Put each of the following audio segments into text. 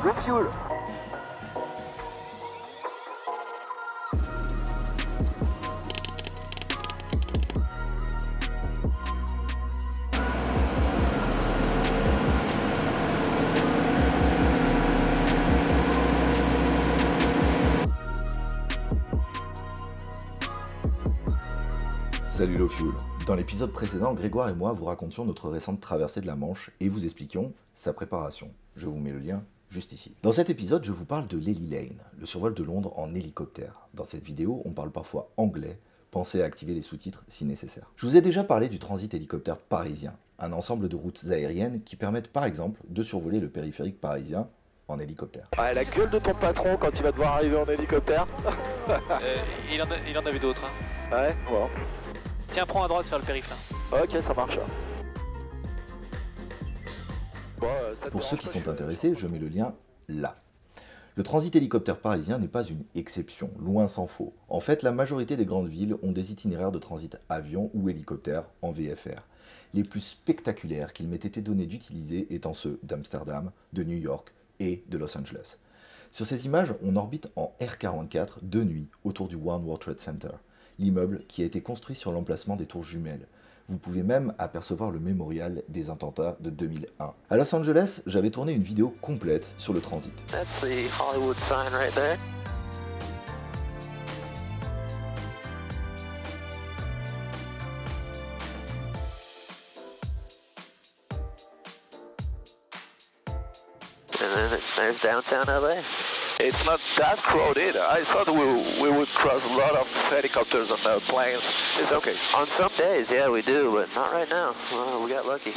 le fuel. Salut Low Fuel. Dans l'épisode précédent, Grégoire et moi vous racontions notre récente traversée de la Manche et vous expliquions sa préparation. Je vous mets le lien juste ici. Dans cet épisode, je vous parle de l'Ely Lane, le survol de Londres en hélicoptère. Dans cette vidéo, on parle parfois anglais, pensez à activer les sous-titres si nécessaire. Je vous ai déjà parlé du transit hélicoptère parisien, un ensemble de routes aériennes qui permettent par exemple de survoler le périphérique parisien en hélicoptère. Ouais, la gueule de ton patron quand il va devoir arriver en hélicoptère. Il en a vu d'autres. Hein. Ouais, bon. Tiens, prends à droite faire le périph' là. Ok, ça marche. Bon, Pour ceux qui sont intéressés, je mets le lien là. Le transit hélicoptère parisien n'est pas une exception, loin s'en faut. En fait, la majorité des grandes villes ont des itinéraires de transit avion ou hélicoptère en VFR. Les plus spectaculaires qu'il m'ait été donné d'utiliser étant ceux d'Amsterdam, de New York et de Los Angeles. Sur ces images, on orbite en R44 de nuit autour du One World Trade Center, l'immeuble qui a été construit sur l'emplacement des tours jumelles. Vous pouvez même apercevoir le mémorial des attentats de 2001. À Los Angeles, j'avais tourné une vidéo complète sur le transit. That's the Hollywood sign right there. And then there's downtown LA. It's not that crowded. I thought we would cross a lot of helicopters and planes. It's okay. On some days, yeah, we do, but not right now. Well, we got lucky.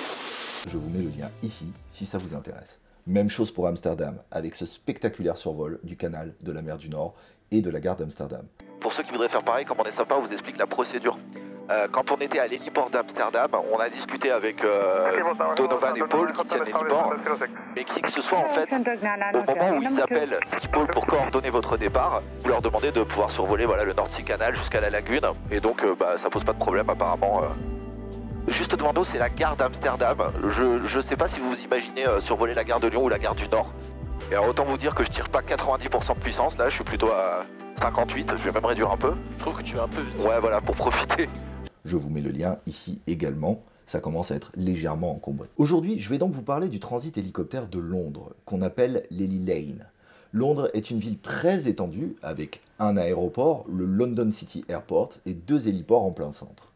Je vous mets le lien ici si ça vous intéresse. Même chose pour Amsterdam, avec ce spectaculaire survol du canal de la mer du Nord et de la gare d'Amsterdam. Pour ceux qui voudraient faire pareil, comme on est sympa, on vous explique la procédure. Quand on était à l'héliport d'Amsterdam, on a discuté avec Donovan et Paul qui tiennent l'héliport. Mais qui que ce soit en fait, au moment où ils appellent Schiphol pour coordonner votre départ, vous leur demandez de pouvoir survoler voilà, le North Sea Canal jusqu'à la lagune. Et donc ça pose pas de problème apparemment. Juste devant nous, c'est la gare d'Amsterdam. Je sais pas si vous vous imaginez survoler la gare de Lyon ou la gare du Nord. Et alors autant vous dire que je tire pas 90% de puissance, là je suis plutôt à 58, je vais même réduire un peu. Je trouve que tu vas un peu vite. Ouais voilà, pour profiter. Je vous mets le lien ici également, ça commence à être légèrement encombré. Aujourd'hui, je vais donc vous parler du transit hélicoptère de Londres, qu'on appelle l'Ely Lane. Londres est une ville très étendue, avec un aéroport, le London City Airport, et 2 héliports en plein centre.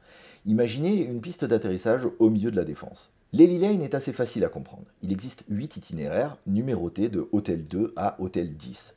Imaginez une piste d'atterrissage au milieu de la Défense. L'Ely Lane est assez facile à comprendre. Il existe 8 itinéraires numérotés de Hôtel 2 à Hôtel 10.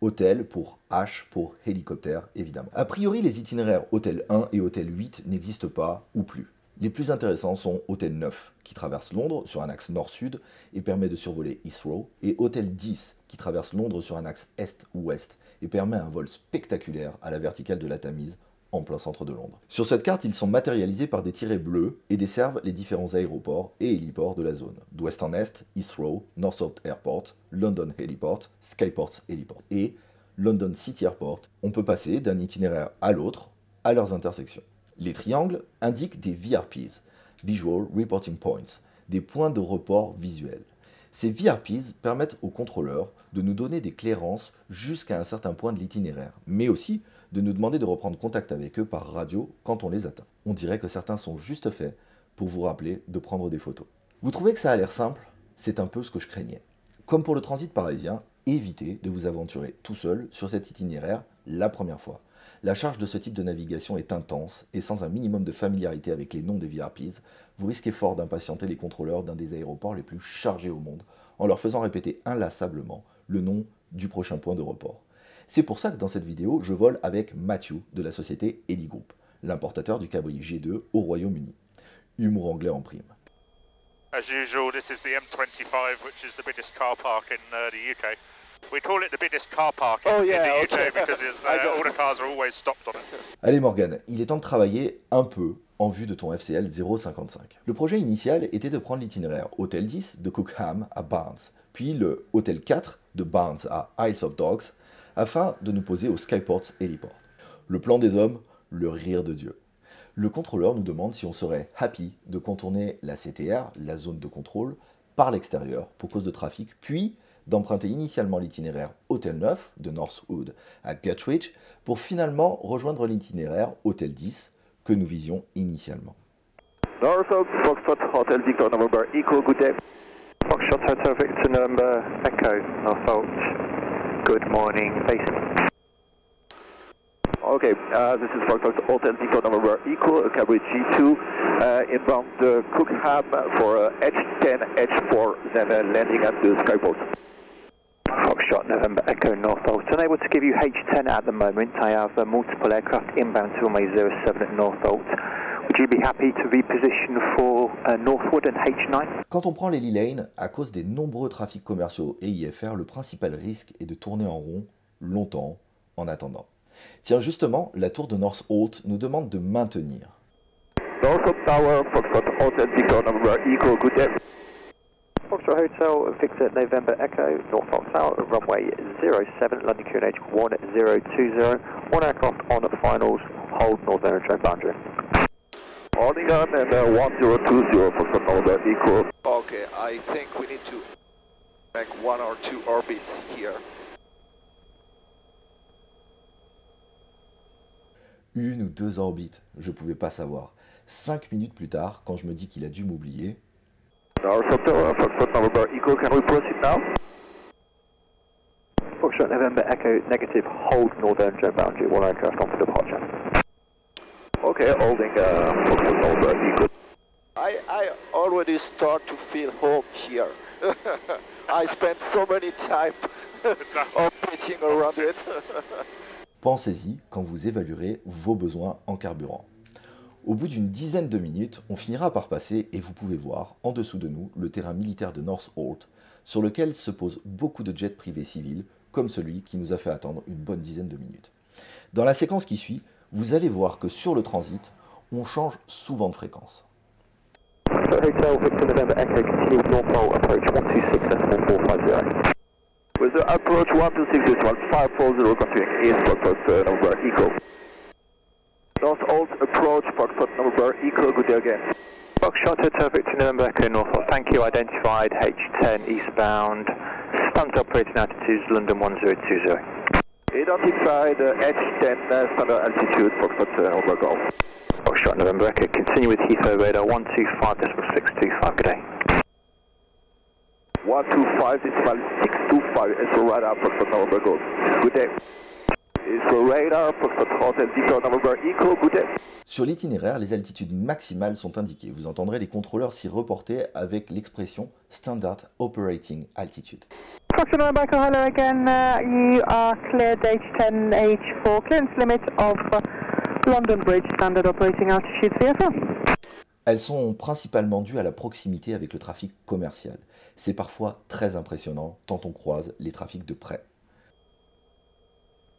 Hôtel pour H pour hélicoptère, évidemment. A priori, les itinéraires Hôtel 1 et Hôtel 8 n'existent pas ou plus. Les plus intéressants sont Hôtel 9, qui traverse Londres sur un axe nord-sud et permet de survoler Heathrow, et Hôtel 10, qui traverse Londres sur un axe est-ouest et permet un vol spectaculaire à la verticale de la Tamise, en plein centre de Londres. Sur cette carte, ils sont matérialisés par des tirets bleus et desservent les différents aéroports et héliports de la zone. D'ouest en est, Heathrow, Northolt Airport, London Heliport, Skyports Heliport et London City Airport. On peut passer d'un itinéraire à l'autre à leurs intersections. Les triangles indiquent des VRPs, Visual Reporting Points, des points de report visuels. Ces VRPs permettent aux contrôleurs de nous donner des clairances jusqu'à un certain point de l'itinéraire, mais aussi de nous demander de reprendre contact avec eux par radio quand on les atteint. On dirait que certains sont juste faits pour vous rappeler de prendre des photos. Vous trouvez que ça a l'air simple? C'est un peu ce que je craignais. Comme pour le transit parisien, évitez de vous aventurer tout seul sur cet itinéraire la première fois. La charge de ce type de navigation est intense et sans un minimum de familiarité avec les noms des VRPs, vous risquez fort d'impatienter les contrôleurs d'un des aéroports les plus chargés au monde en leur faisant répéter inlassablement le nom du prochain point de report. C'est pour ça que dans cette vidéo, je vole avec Matthew de la société Heli Group, l'importateur du cabri G2 au Royaume-Uni. Humour anglais en prime. As usual, this is the M25, which is the biggest car park in the UK. We call it the biggest car park in the UK because all the cars are always stopped on it. Allez Morgan, il est temps de travailler un peu en vue de ton FCL 055. Le projet initial était de prendre l'itinéraire Hôtel 10 de Cookham à Barnes, puis le Hôtel 4 de Barnes à Isle of Dogs, afin de nous poser au Skyports Heliport. Le plan des hommes, le rire de Dieu. Le contrôleur nous demande si on serait happy de contourner la CTR, la zone de contrôle, par l'extérieur pour cause de trafic, puis d'emprunter initialement l'itinéraire Hôtel 9 de Northwood à Guttridge pour finalement rejoindre l'itinéraire Hôtel 10 que nous visions initialement. Northwood, Foxtrot, Hotel Victor November, Echo, good day. Foxtrot, Hotel Victor November, Echo, Northwood. Good morning, base. Okay, this is Foxtrot, Hotel Victor November, Echo, Cambridge G2, inbound Cookham for H10, H4, then landing at the Skyport. Foxtrot, November, Echo, Northolt. Unable to give you H10 at the moment. I have multiple aircraft inbound to runway 07 at Northolt. Would you be happy to reposition for Northwood and H9? Quand on prend les Lily Lane, à cause des nombreux trafics commerciaux et IFR, le principal risque est de tourner en rond longtemps en attendant. Tiens, justement, la tour de Northolt nous demande de maintenir. Northolt Tower, Foxtrot, Hotel Victor November, Echo, good day. Foxtrot Hotel, Victor November Echo, Norfolk Tower, runway 07, London QNH 1020, one aircraft on finals, hold Northern Trend boundary. Holding on and 1020 Foxtrot November Echo. Okay, I think we need to make 1 or 2 orbits here. Une ou deux orbites, je pouvais pas savoir. 5 minutes plus tard, quand je me dis qu'il a dû m'oublier. Foxtrot November Echo, can we proceed now? Foxtrot November Echo, negative, hold Northern Trend boundary, one aircraft on for departure. Okay, holding Foxtrot November Echo. I already start to feel home here. I spent so many time orbiting around it. Pensez-y quand vous évaluerez vos besoins en carburant. Au bout d'une dizaine de minutes, on finira par passer et vous pouvez voir en dessous de nous le terrain militaire de Northolt sur lequel se posent beaucoup de jets privés civils comme celui qui nous a fait attendre une bonne dizaine de minutes. Dans la séquence qui suit, vous allez voir que sur le transit, on change souvent de fréquence. Hotel Victor November Echo, continue with Northolt approach 126.450. With the approach 126.540, continuing east Foxtrot November Echo. Northolt approach Foxtrot November Echo, good day again. Foxtrot Hotel Victor November Echo Northolt, thank you, identified H10 eastbound, standard operating altitudes London 1020. Identified H10 standard altitude Foxtrot November Golf. Foxtrot November Echo, continue with Heathrow radar 125.625, good day. 125.625, it's a radar Foxtrot November Golf, good day. It's a radar Foxtrot Hotel Victor November Echo, good day. Sur l'itinéraire, les altitudes maximales sont indiquées. Vous entendrez les contrôleurs s'y reporter avec l'expression Standard Operating Altitude. Foxtrot November Echo, hello again. You are cleared H10, H4, clearance limit of London Bridge, Standard Operating Altitude VFR. Elles sont principalement dues à la proximité avec le trafic commercial. C'est parfois très impressionnant tant on croise les trafics de près.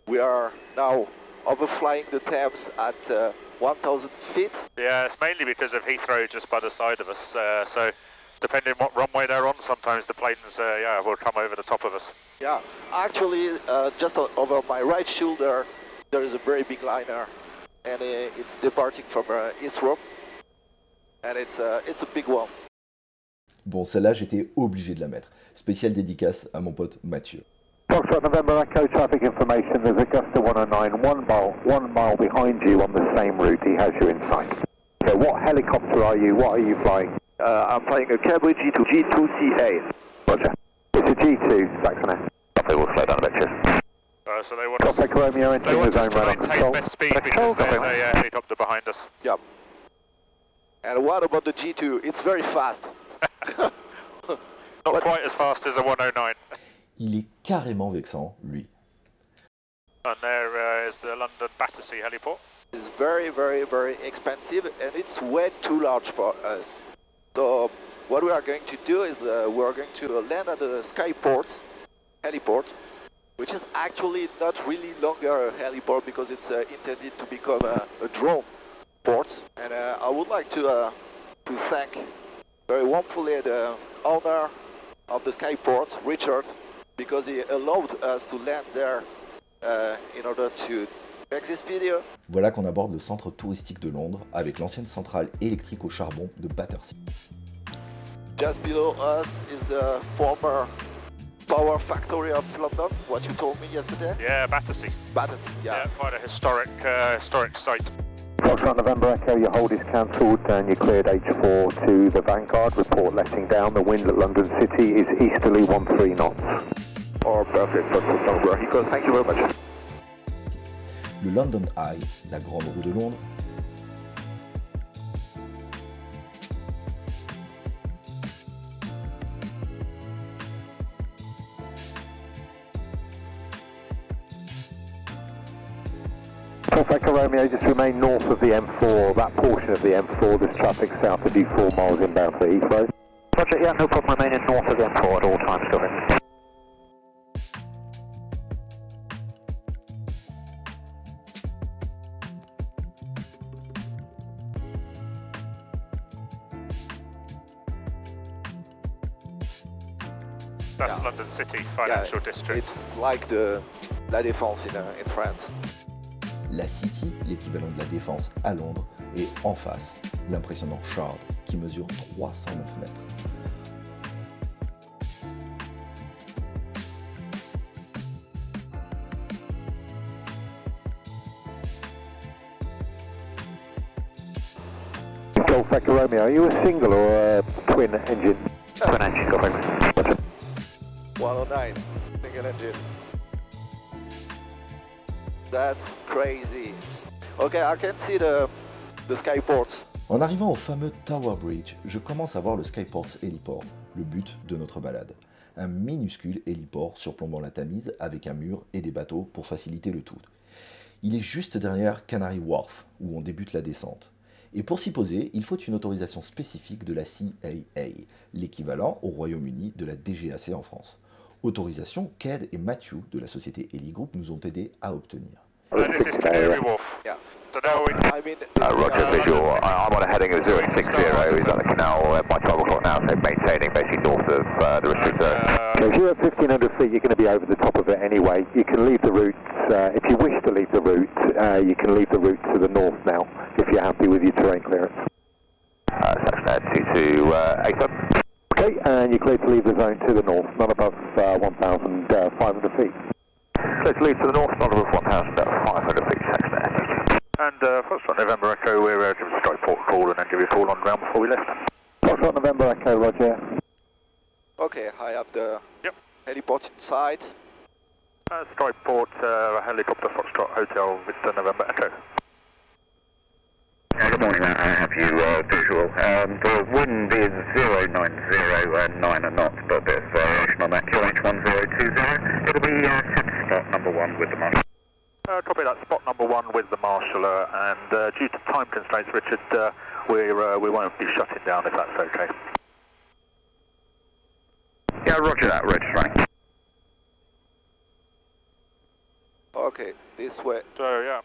We are now overflying the Thames at 1,000 feet. Yeah, it's mainly because of Heathrow just by the side of us. So depending what runway they're on, sometimes the planes will come over the top of us. Yeah, actually, just over my right shoulder, there is a very big liner, and it's departing from Heathrow, and it's a big one. Bon, celle-là, j'étais obligé de la mettre. Spéciale dédicace à mon pote Mathieu. Foxtrot November Echo, traffic information, there's Augusta 109, 1 mile behind you on the same route, he has you in sight. Okay, what helicopter are you, what are you flying? I'm flying a Cambridge G2, G2CA. Roger. It's a G2, Saxon. They will slow down a bit, cheers. So they want Tropic Romeo entering the zone right on maintain control. best speed because there's a helicopter behind us. Yep. And what about the G2? It's very fast. Not quite as fast as a 109. Il est carrément vexant, lui. And there is the London Battersea heliport. It's very, very, very expensive, and it's way too large for us. So what we are going to do is we are going to land at the Skyports heliport, which is actually not really longer a heliport because it's intended to become a drone port. And I would like to thank very warmly the owner of the Skyport, Richard, because he allowed us to land there in order to make this video. Voilà qu'on aborde le centre touristique de Londres avec l'ancienne centrale électrique au charbon de Battersea. Just below us is the former power factory of London, what you told me yesterday? Yeah, Battersea. Battersea, yeah. Quite a historic site. Foxtrot November Echo, your hold is cancelled and you cleared H4 to the Vanguard. Report letting down. The wind at London City is easterly 13 knots. Oh, perfect. Foxtrot November Echo, thank you very much. Le London Eye, la grande roue de Londres, Echo Romeo, just remain north of the M4, that portion of the M4, there's traffic south of you 4 miles inbound for Heathrow. Roger, yeah, no problem, remaining north of the M4 at all times, go ahead. That's London City Financial District. It's like La Défense in France. La City, l'équivalent de la Défense à Londres, et en face, l'impressionnant Shard, qui mesure 309 mètres. Golf Echo Romeo, are you a single or a twin engine? Twin engine, Golf Echo. 109, single engine. That's crazy. Okay, I can see the skyports. En arrivant au fameux Tower Bridge, je commence à voir le Skyports Heliport, le but de notre balade. Un minuscule héliport surplombant la Tamise avec un mur et des bateaux pour faciliter le tout. Il est juste derrière Canary Wharf, où on débute la descente. Et pour s'y poser, il faut une autorisation spécifique de la CAA, l'équivalent au Royaume-Uni de la DGAC en France. Autorisation qu'Ed et Matthew de la société Heli Group nous ont aidé à obtenir. This is Canary Wharf. Yeah. So now we... Roger, visual. I'm on a heading of 060. He's on the canal at my 12 o'clock now, so maintaining basically north of the restrict zone. If you're at 1500 feet, you're going to be over the top of it anyway. You can leave the route, if you wish to leave the route, you can leave the route to the north now, if you're happy with your terrain clearance. Section 2287. Okay, and you're cleared to leave the zone to the north, not above 1,500 feet. Clear to leave to the north, not above 1,500 feet, section 22. And Foxtrot November Echo, we're giving the Skyport call and then give you a call on ground before we left. Foxtrot November Echo, roger. Okay, I have the heliport inside. Skyport, helicopter Foxtrot Hotel, Mr. November Echo. Good morning, I have you visual. The wind is 090 9 knots, but there's variation on that QH1020. It'll be spot number 1 with the marshal. Copy that, spot number 1 with the marshaller, and due to time constraints, Richard, we won't be shutting down if that's okay. Yeah, roger that, registering. Okay, this way. So yeah,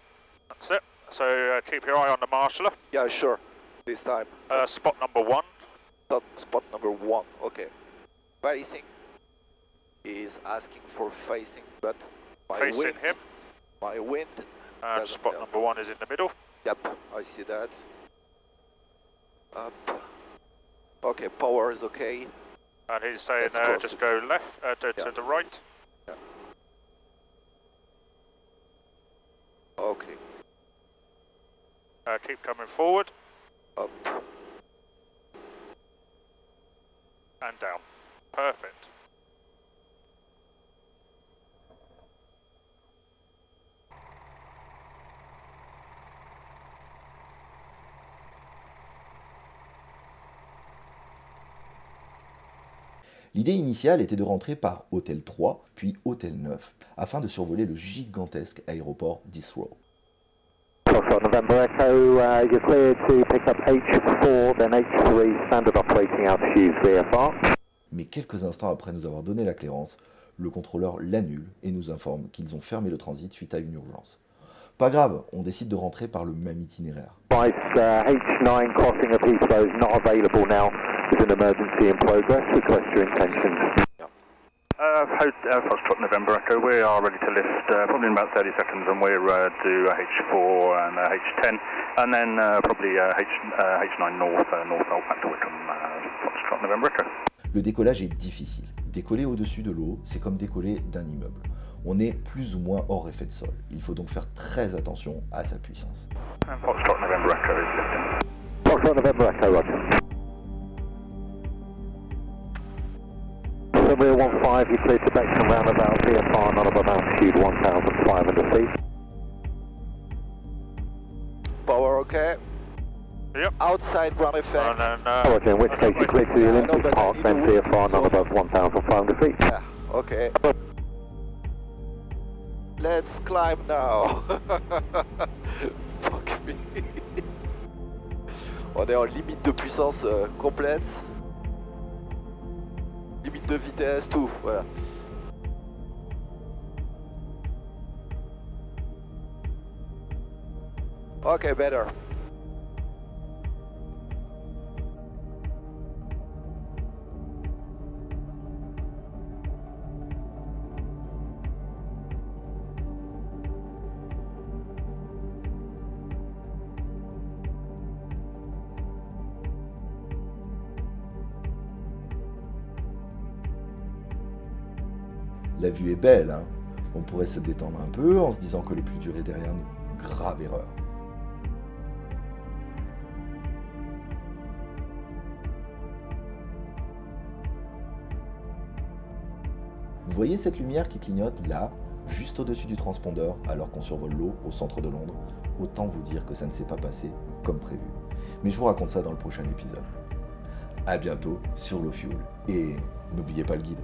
that's it. So keep your eye on the marshaller. Yeah, sure. This time. Spot number 1. Spot number 1. Okay. Facing. Is asking for facing, but facing him. My wind. And spot number 1 is in the middle. Yep, I see that. Up. Okay, power is okay. And he's saying just go left, to the right. Yeah. Okay. Keep coming forward. Up. And down. Perfect. L'idée initiale était de rentrer par Hôtel 3, puis Hôtel 9, afin de survoler le gigantesque aéroport d'Heathrow. November Echo, you're cleared to pick up H4, then H3, standard operating altitude VFR. Mais quelques instants après nous avoir donné la clairance, le contrôleur l'annule et nous informe qu'ils ont fermé le transit suite à une urgence. Pas grave, on décide de rentrer par le même itinéraire. H9 crossing of Heathrow is not available now. There's an emergency in progress. Request your intentions. Foxtrot November Echo, we are ready to lift probably in about 30 seconds, and we're do H4 and H10, and then probably H9 north back to Wickham, Foxtrot November Echo. Le décollage est difficile, Décoller au-dessus de l'eau, c'est comme décoller d'un immeuble. On est plus ou moins hors effet de sol. Il faut donc faire très attention à sa puissance. Foxtrot November Echo is lifting. Foxtrot November Echo, roger. Sunwheel 15, you clear to Beckton roundabout, VFR, not above altitude 1,500 feet. Power okay? Yep. Outside ground effect. Roger, in which case you clear to the Olympic Park, then VFR, not above 1,500 feet. Yeah, okay. Let's climb now. Fuck me. On est en limite de puissance complète. Limite de vitesse, tout, voilà. Okay, better. La vue est belle, hein. On pourrait se détendre un peu en se disant que le plus dur est derrière nous. Grave erreur. Vous voyez cette lumière qui clignote là, juste au-dessus du transpondeur, alors qu'on survole l'eau au centre de Londres? Autant vous dire que ça ne s'est pas passé comme prévu. Mais je vous raconte ça dans le prochain épisode. A bientôt sur Low Fuel. Et n'oubliez pas le guide.